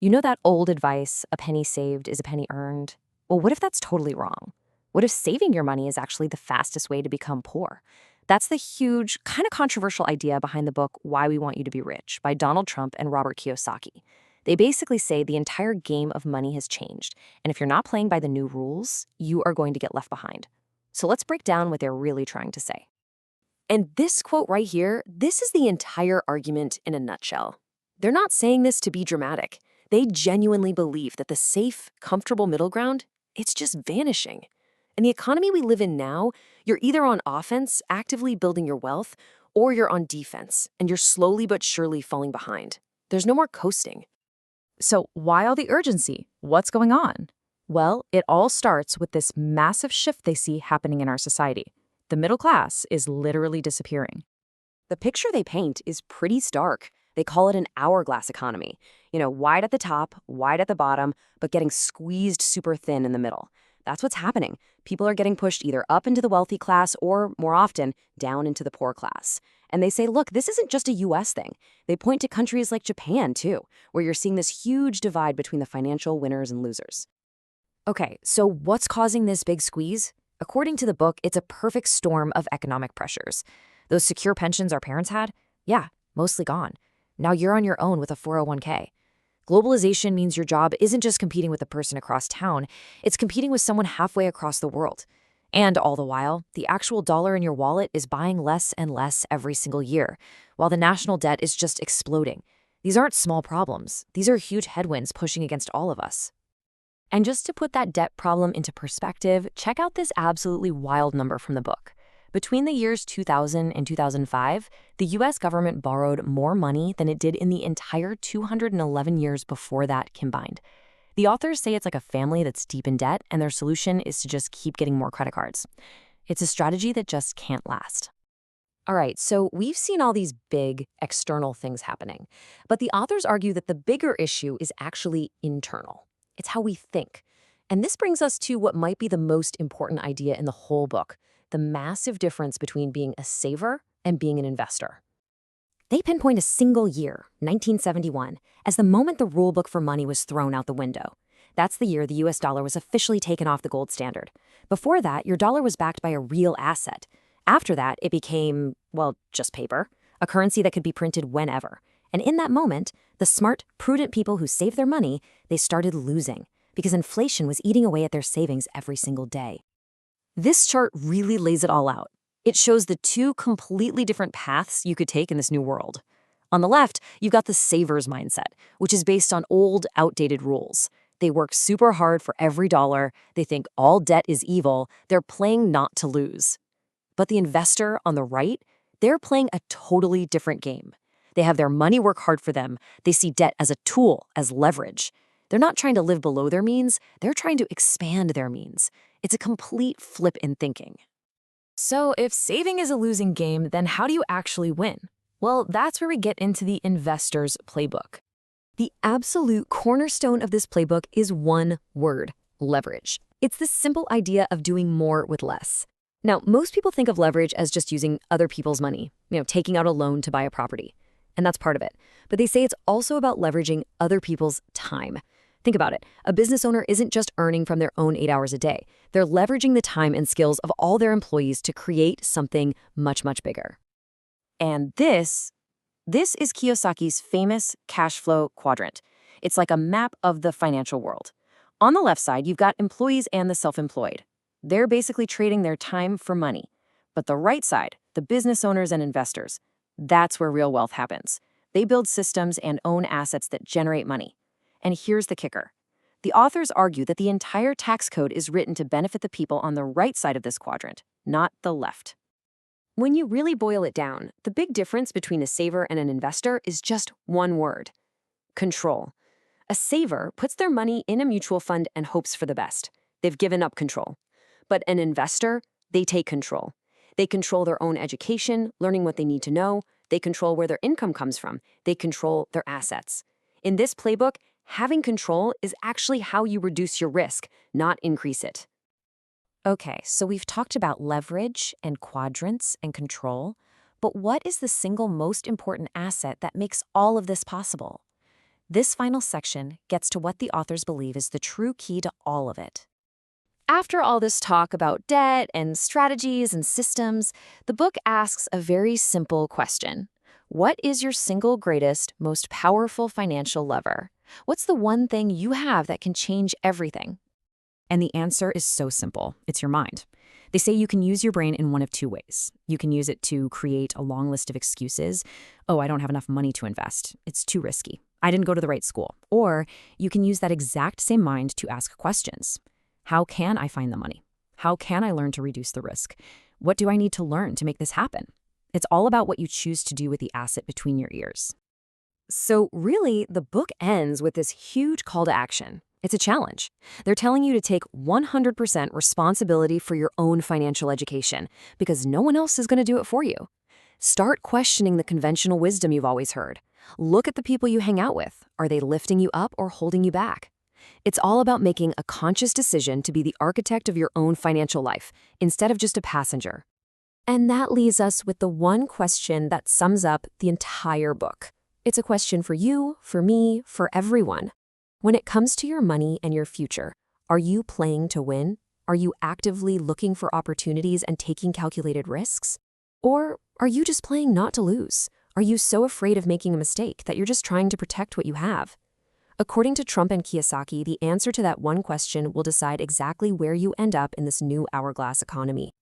You know that old advice, a penny saved is a penny earned? Well, what if that's totally wrong? What if saving your money is actually the fastest way to become poor? That's the huge, kind of controversial idea behind the book Why We Want You to Be Rich by Donald Trump and Robert Kiyosaki. They basically say the entire game of money has changed, and if you're not playing by the new rules, you are going to get left behind. So let's break down what they're really trying to say. And this quote right here, this is the entire argument in a nutshell. They're not saying this to be dramatic. They genuinely believe that the safe, comfortable middle ground, it's just vanishing. In the economy we live in now, you're either on offense, actively building your wealth, or you're on defense, and you're slowly but surely falling behind. There's no more coasting. So why all the urgency? What's going on? Well, it all starts with this massive shift they see happening in our society. The middle class is literally disappearing. The picture they paint is pretty stark. They call it an hourglass economy. Wide at the top, wide at the bottom, but getting squeezed super thin in the middle. That's what's happening. People are getting pushed either up into the wealthy class or, more often, down into the poor class. And they say, look, this isn't just a US thing. They point to countries like Japan, too, where you're seeing this huge divide between the financial winners and losers. Okay, so what's causing this big squeeze? According to the book, it's a perfect storm of economic pressures. Those secure pensions our parents had? Yeah, mostly gone. Now you're on your own with a 401k. Globalization means your job isn't just competing with a person across town, it's competing with someone halfway across the world. And all the while, the actual dollar in your wallet is buying less and less every single year, while the national debt is just exploding. These aren't small problems. These are huge headwinds pushing against all of us. And just to put that debt problem into perspective, check out this absolutely wild number from the book. Between the years 2000 and 2005, the US government borrowed more money than it did in the entire 211 years before that combined. The authors say it's like a family that's deep in debt, and their solution is to just keep getting more credit cards. It's a strategy that just can't last. All right, so we've seen all these big external things happening, but the authors argue that the bigger issue is actually internal. It's how we think. And this brings us to what might be the most important idea in the whole book, the massive difference between being a saver and being an investor. They pinpoint a single year, 1971, as the moment the rulebook for money was thrown out the window. That's the year the US dollar was officially taken off the gold standard. Before that, your dollar was backed by a real asset. After that, it became, well, just paper, a currency that could be printed whenever. And in that moment, the smart, prudent people who saved their money, they started losing, because inflation was eating away at their savings every single day. This chart really lays it all out. It shows the two completely different paths you could take in this new world. On the left, you've got the saver's mindset, which is based on old, outdated rules. They work super hard for every dollar. They think all debt is evil. They're playing not to lose. But the investor on the right, they're playing a totally different game. They have their money work hard for them. They see debt as a tool, as leverage. They're not trying to live below their means. They're trying to expand their means. It's a complete flip in thinking. So if saving is a losing game, then how do you actually win? Well, that's where we get into the investor's playbook. The absolute cornerstone of this playbook is one word: leverage. It's the simple idea of doing more with less. Now, most people think of leverage as just using other people's money, taking out a loan to buy a property. And that's part of it. But they say it's also about leveraging other people's time. Think about it. A business owner isn't just earning from their own 8 hours a day. They're leveraging the time and skills of all their employees to create something much, much bigger. And this is Kiyosaki's famous cash flow quadrant. It's like a map of the financial world. On the left side, you've got employees and the self-employed. They're basically trading their time for money. But the right side, the business owners and investors, that's where real wealth happens. They build systems and own assets that generate money. And here's the kicker. The authors argue that the entire tax code is written to benefit the people on the right side of this quadrant, not the left. When you really boil it down, the big difference between a saver and an investor is just one word: control. A saver puts their money in a mutual fund and hopes for the best. They've given up control. But an investor, they take control. They control their own education, learning what they need to know. They control where their income comes from. They control their assets. In this playbook, having control is actually how you reduce your risk, not increase it. Okay, so we've talked about leverage and quadrants and control, but what is the single most important asset that makes all of this possible? This final section gets to what the authors believe is the true key to all of it. After all this talk about debt and strategies and systems, the book asks a very simple question. What is your single greatest, most powerful financial lever? What's the one thing you have that can change everything? And the answer is so simple. It's your mind. They say you can use your brain in one of two ways. You can use it to create a long list of excuses. Oh, I don't have enough money to invest. It's too risky. I didn't go to the right school. Or you can use that exact same mind to ask questions. How can I find the money? How can I learn to reduce the risk? What do I need to learn to make this happen? It's all about what you choose to do with the asset between your ears. So really, the book ends with this huge call to action. It's a challenge. They're telling you to take 100% responsibility for your own financial education because no one else is going to do it for you. Start questioning the conventional wisdom you've always heard. Look at the people you hang out with. Are they lifting you up or holding you back? It's all about making a conscious decision to be the architect of your own financial life instead of just a passenger. And that leaves us with the one question that sums up the entire book. It's a question for you, for me, for everyone. When it comes to your money and your future, are you playing to win? Are you actively looking for opportunities and taking calculated risks? Or are you just playing not to lose? Are you so afraid of making a mistake that you're just trying to protect what you have? According to Trump and Kiyosaki, the answer to that one question will decide exactly where you end up in this new hourglass economy.